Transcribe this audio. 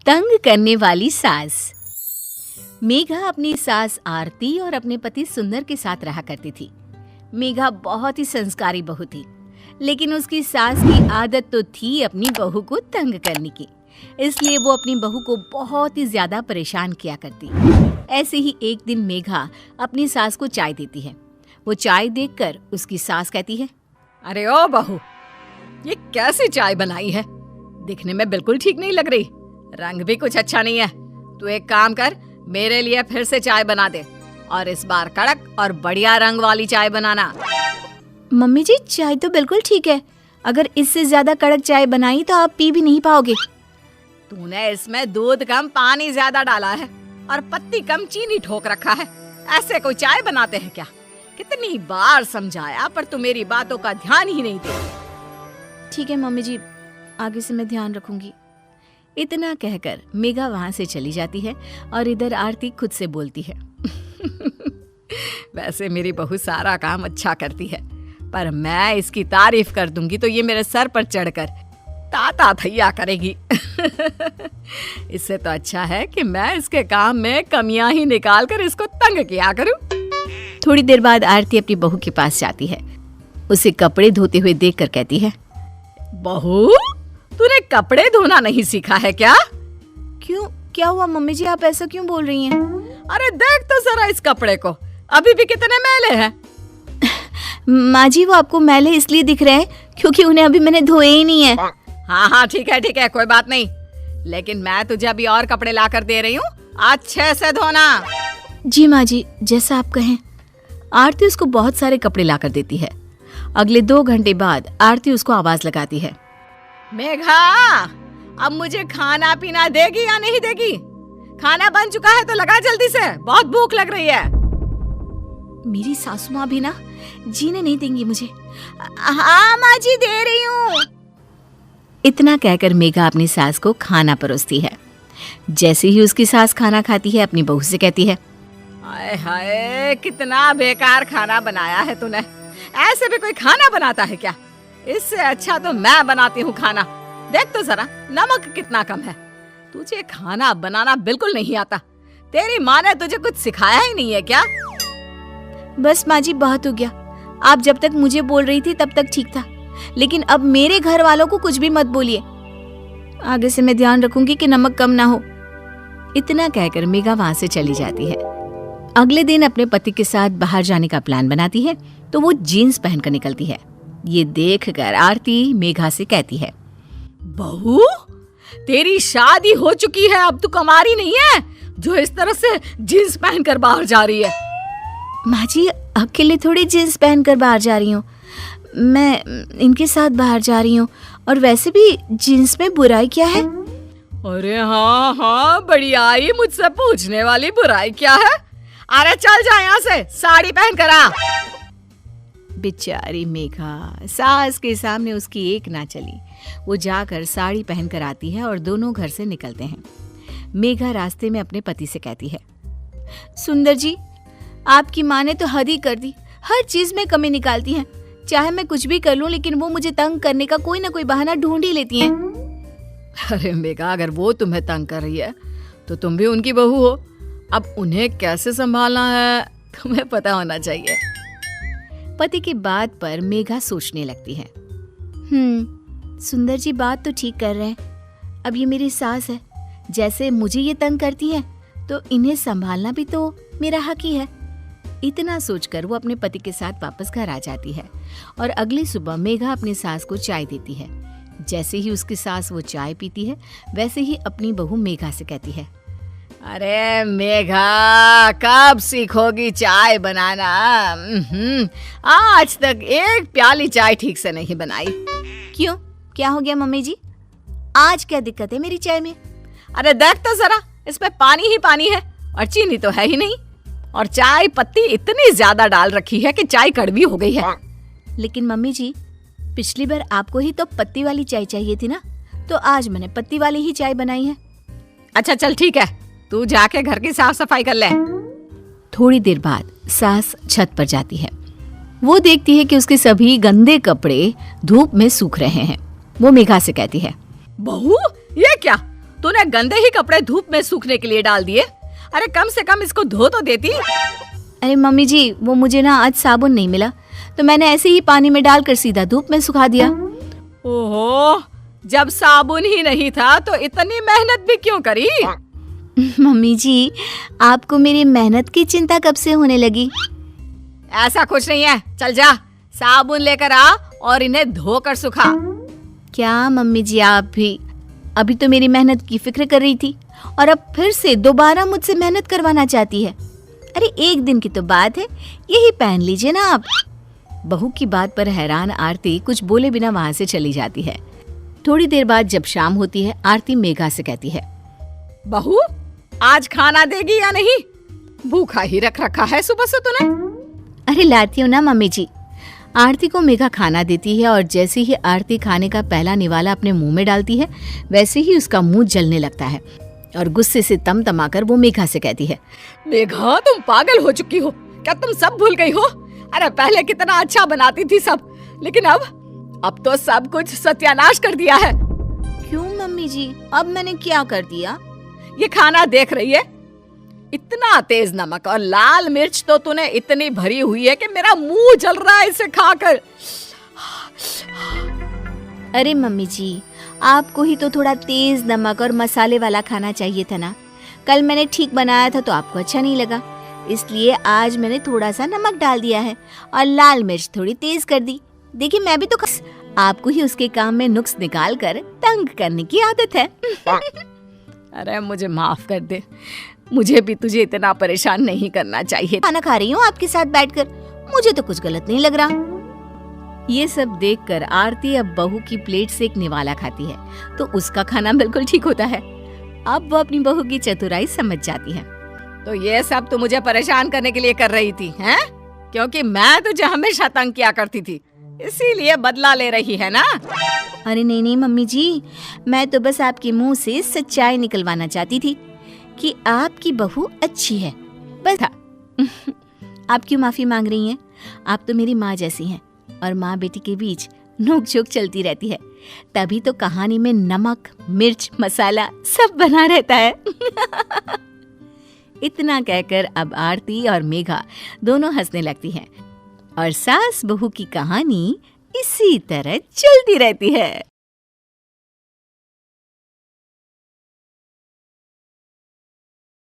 तंग करने वाली सास। मेघा अपनी सास आरती और अपने पति सुंदर के साथ रहा करती थी। मेघा बहुत ही संस्कारी बहू थी, लेकिन उसकी सास की आदत तो थी अपनी बहू को तंग करने की, इसलिए वो अपनी बहू को बहुत ही ज्यादा परेशान किया करती। ऐसे ही एक दिन मेघा अपनी सास को चाय देती है। वो चाय देखकर उसकी सास कहती है, अरे ओ बहू, ये कैसी चाय बनाई है? दिखने में बिल्कुल ठीक नहीं लग रही, रंग भी कुछ अच्छा नहीं है। तू एक काम कर, मेरे लिए फिर से चाय बना दे और इस बार कड़क और बढ़िया रंग वाली चाय बनाना। मम्मी जी, चाय तो बिल्कुल ठीक है, अगर इससे ज्यादा कड़क चाय बनाई तो आप पी भी नहीं पाओगे। तूने इसमें दूध कम पानी ज्यादा डाला है और पत्ती कम चीनी ठोक रखा है। ऐसे कोई चाय बनाते हैं क्या? कितनी बार समझाया पर तू मेरी बातों का ध्यान ही नहीं देती। ठीक है मम्मी जी, आगे से मैं ध्यान रखूंगी। इतना कहकर मेघा वहां से चली जाती है और इधर आरती खुद से बोलती है, वैसे मेरी बहू सारा काम अच्छा करती है, पर मैं इसकी तारीफ कर दूंगी तो ये मेरे सर पर चढ़कर ताता थैया करेगी। इससे तो अच्छा है कि मैं इसके काम में कमियां ही निकाल कर इसको तंग किया करूं। थोड़ी देर बाद आरती अपनी बहू के पास जाती है। उसे कपड़े धोते हुए देखकर कहती है, बहू, तूने कपड़े धोना नहीं सीखा है क्या? क्यों, क्या हुआ मम्मी जी, आप ऐसा क्यों बोल रही हैं? अरे देख तो जरा इस कपड़े को, अभी भी कितने मैले हैं। माँ जी, वो आपको मैले इसलिए दिख रहे हैं क्योंकि उन्हें अभी मैंने धोए ही नहीं है। हाँ ठीक है, कोई बात नहीं, लेकिन मैं तुझे अभी और कपड़े ला कर दे रही हूँ, अच्छे से धोना। जी माँ जी, जैसा आप कहें। आरती उसको बहुत सारे कपड़े ला कर देती है। अगले 2 घंटे बाद आरती उसको आवाज लगाती है, मेघा, अब मुझे खाना पीना देगी या नहीं देगी? खाना बन चुका है तो लगा जल्दी से, बहुत भूख लग रही है। मेरी सासू माँ भी ना जीने नहीं देंगी मुझे। हाँ माँ जी, दे रही हूँ। इतना कहकर मेघा अपनी सास को खाना परोसती है। जैसे ही उसकी सास खाना खाती है, अपनी बहू से कहती है, हाय हाय, कितना बेकार खाना बनाया है तूने। ऐसे भी कोई खाना बनाता है क्या? इससे अच्छा तो मैं बनाती हूँ खाना। देख तो जरा, नमक कितना कम है। तुझे खाना बनाना बिल्कुल नहीं आता। तेरी माँ ने तुझे कुछ सिखाया ही नहीं है क्या? बस माँ जी, बहुत हो गया। आप जब तक मुझे बोल रही थी तब तक ठीक था, लेकिन अब मेरे घर वालों को कुछ भी मत बोलिए। आगे से मैं ध्यान रखूंगी कि नमक कम ना हो। इतना कहकर मेघा वहां से चली जाती है। अगले दिन अपने पति के साथ बाहर जाने का प्लान बनाती है तो वो जीन्स पहनकर निकलती है। ये देखकर आरती मेघा से कहती है, बहू, तेरी शादी हो चुकी है, अब तू कुंवारी नहीं है जो इस तरह से जीन्स पहनकर बाहर जा रही है। माँ जी, अकेले थोड़ी जीन्स पहनकर बाहर जा रही हूँ, मैं इनके साथ बाहर जा रही हूँ। और वैसे भी जीन्स में बुराई क्या है? अरे हाँ, बढ़ियाई, मुझसे पूछने वाली बुराई क्या है? अरे चल जा यहाँ से, साड़ी पहन कर आ। बेचारी मेघा, सास के सामने उसकी एक ना चली। वो जाकर साड़ी पहनकर आती है और दोनों घर से निकलते हैं। मेघा रास्ते में अपने पति से कहती है, सुंदर जी, आपकी माँ ने तो हद ही कर दी, हर चीज में कमी निकालती हैं। चाहे मैं कुछ भी कर लूं, लेकिन वो मुझे तंग करने का कोई ना कोई बहाना ढूंढ ही लेती हैं। अरे मेघा, अगर वो तुम्हें तंग कर रही है तो तुम भी उनकी बहू हो। अब उन्हें कैसे संभालना है तुम्हें पता होना चाहिए। पति की बात पर मेघा सोचने लगती है। सुंदर जी बात तो ठीक कर रहे हैं। अब ये मेरी सास है, जैसे मुझे ये तंग करती है तो इन्हें संभालना भी तो मेरा हक ही है। इतना सोचकर वो अपने पति के साथ वापस घर आ जाती है और अगली सुबह मेघा अपनी सास को चाय देती है। जैसे ही उसकी सास वो चाय पीती है, वैसे ही अपनी बहू मेघा से कहती है, अरे मेघा, कब सीखोगी चाय बनाना? आज तक एक प्याली चाय ठीक से नहीं बनाई। क्यों, क्या हो गया मम्मी जी? आज क्या दिक्कत है मेरी चाय में? अरे देख तो जरा, इसमें पानी ही पानी है और चीनी तो है ही नहीं, और चाय पत्ती इतनी ज्यादा डाल रखी है कि चाय कड़वी हो गई है। लेकिन मम्मी जी, पिछली बार आपको ही तो पत्ती वाली चाय चाहिए थी ना, तो आज मैंने पत्ती वाली ही चाय बनाई है। अच्छा चल ठीक है, तू जाके घर की साफ सफाई कर ले। थोड़ी देर बाद सास छत पर जाती है। वो देखती है कि उसके सभी गंदे कपड़े धूप में सूख रहे हैं। वो मेघा से कहती है, बहू, ये क्या? तूने गंदे ही कपड़े धूप में सूखने के लिए डाल दिए। अरे कम से कम इसको धो तो देती। अरे मम्मी जी, वो मुझे ना आज साबुन नहीं मिला, तो मैंने ऐसे ही पानी में डालकर सीधा धूप में सुखा दिया। ओहो, जब साबुन ही नहीं था तो इतनी मेहनत भी क्यों करी? मम्मी जी, आपको मेरी मेहनत की चिंता कब से होने लगी? ऐसा कुछ नहीं है, चल जा साबुन लेकर आ और इन्हें धोकर सुखा। क्या मम्मी जी, आप भी अभी तो मेरी मेहनत की फिक्र कर रही थी और अब फिर से दोबारा मुझसे मेहनत करवाना चाहती है। अरे एक दिन की तो बात है, यही पहन लीजिए ना आप। बहू की बात पर हैरान आरती कुछ बोले बिना वहां से चली जाती है। थोड़ी देर बाद जब शाम होती है, आरती मेघा से कहती है, बहू आज खाना देगी या नहीं? भूखा ही रख रखा है सुबह से तूने। अरे लाती हूँ ना मम्मी जी। आरती को मेघा खाना देती है और जैसे ही आरती खाने का पहला निवाला अपने मुंह में डालती है, वैसे ही उसका मुंह जलने लगता है और गुस्से से तमतमाकर वो मेघा से कहती है, मेघा तुम पागल हो चुकी हो क्या? तुम सब भूल गई हो? अरे पहले कितना अच्छा बनाती थी सब, लेकिन अब तो सब कुछ सत्यानाश कर दिया है। क्यों मम्मी जी, अब मैंने क्या कर दिया? ये खाना देख रही है, इतना तेज नमक और लाल मिर्च तो तूने इतनी भरी हुई है कि मेरा मुंह जल रहा है इसे खाकर। अरे मम्मी जी, आपको ही तो थोड़ा तेज नमक और मसाले वाला खाना चाहिए था ना। कल मैंने ठीक बनाया था तो आपको अच्छा नहीं लगा, इसलिए आज मैंने थोड़ा सा नमक डाल दिया है और लाल मिर्च थोड़ी तेज कर दी। देखिए मैं भी तो आपको ही उसके काम में नुक्स निकाल कर तंग करने की आदत है। अरे मुझे माफ कर दे, मुझे भी तुझे इतना परेशान नहीं करना चाहिए। खाना खा रही हूँ आपके साथ बैठकर, मुझे तो कुछ गलत नहीं लग रहा। ये सब देखकर आरती अब बहू की प्लेट से एक निवाला खाती है तो उसका खाना बिल्कुल ठीक होता है। अब वो अपनी बहू की चतुराई समझ जाती है। तो ये सब तो मुझे परेशान करने के लिए कर रही थी, हैं? क्योंकि मैं तुझे हमेशा तंग किया करती थी, इसीलिए बदला ले रही है ना? अरे नहीं नहीं मम्मी जी, मैं तो बस आपके मुंह से सच्चाई निकलवाना चाहती थी कि आपकी बहू अच्छी है, बस था। आप क्यों माफी मांग रही हैं? आप तो मेरी माँ जैसी हैं और माँ बेटी के बीच नोक-झोंक चलती रहती है, तभी तो कहानी में नमक, मिर्च, मसाला सब बना रहता है। इतना कहकर अब आरती और मेघा दोनों हंसने लगती हैं और सास बहू की कहानी इसी तरह चलती रहती है।